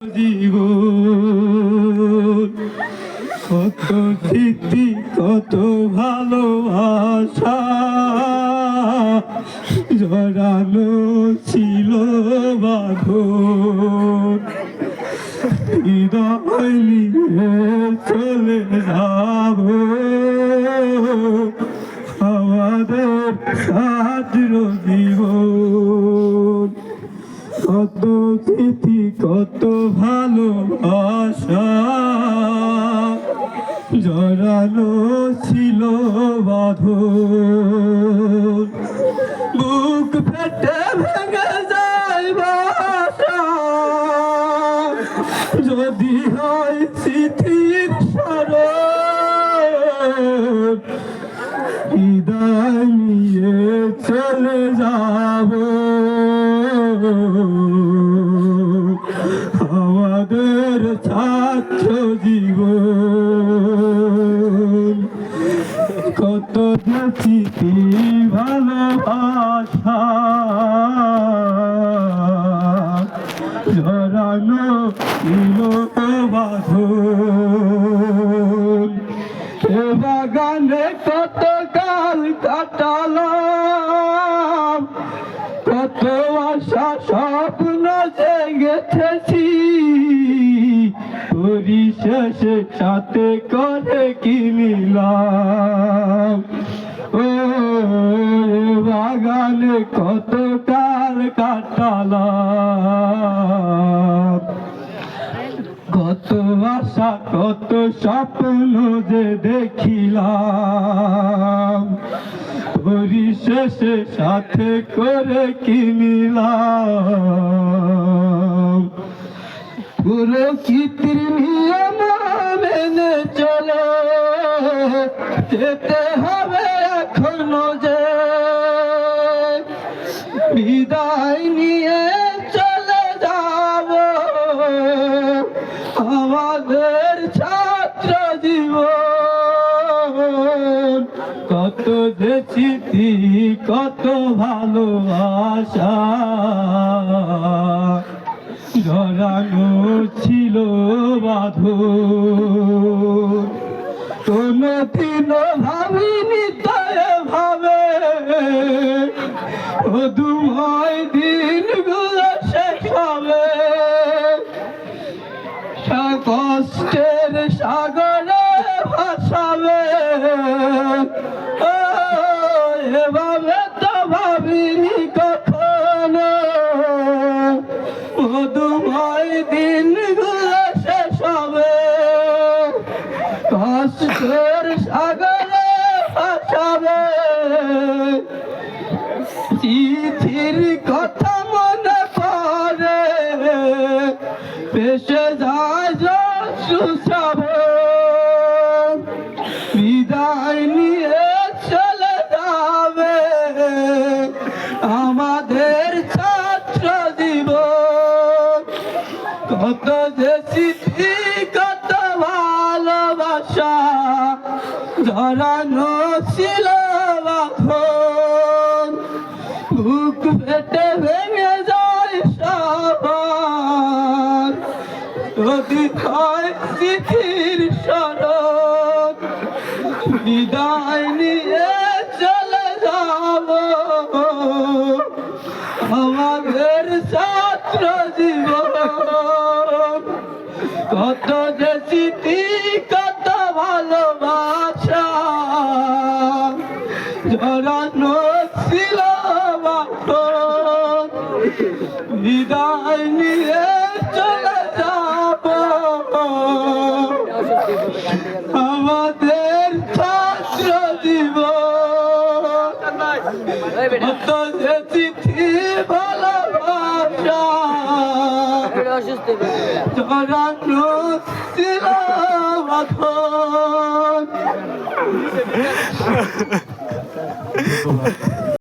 জীবন কত স্মৃতি কত ভালোবাসা জড়ানো ছিল বাঁধন হৃদয় নিয়ে চলে যাব আমাদের ছাত্র জীবন কত স্মৃতি কত ভালোবাসা জড়ানো ছিল বাঁধন বুক ফেটে ভেঙে যায় বাসা যদি হয় স্মৃতির স্মরণ হৃদয় নিয়ে চলে যাব আমাদের ছাত্র জীবন কত স্মৃতি ভালোবাসা জড়ানো ছিল বাঁধন এ বাগানে কত কাল কাটালাম কত আশা স্বপ্ন জেগেছি পরিশেষে সাথে করে কিনিলাম ও বাগানে কত কাল কাটালাম কত আশা কত স্বপ্ন যে দেখিলাম পরিশেষে সাথে করে কিনিলাম প্রকৃতির নিয়ম মেনে চলে যেতে হবে এখনো যে বিদায় নিয়ে চলে যাব আমাদের ছাত্র জীবন কত যে স্মৃতি কত ভালোবাসা জড়ানো ছিল বাঁধন কোনদিনও ভাবিনি তাই ভাবে মধুময় দিনগুলো শেষ হবে কষ্টের সাগরে ভাসাবে এভাবে তো ভাবিনি কখনো মধুময় দিনগুলো শেষ হবে কষ্টের সাগরে ভাসাবে চিঠির কথা মনে পড়ে ভেসে যায় সুশ্রাবণ বিদায় নিয়ে চলে যাবে আমাদের ছাত্র জীবন কত যে স্মৃতি কত ভালোবাসা জড়ানো ছিল বাঁধন বুক ফেটে ভেঙে যায় সবার যদি হয় স্মৃতির স্মরণ বিদায় নিয়ে চলে যাব আমাদের ছাত্র জীবন কত যে স্মৃতি কত ভালোবাসা জড়ানো ছিল বাঁধন বিদায় নিয়ে চলে যাব আমাদের ছাত্র জীবন কত যে চিঠি ভালোবাসা জড়ানো ছিল বাঁধন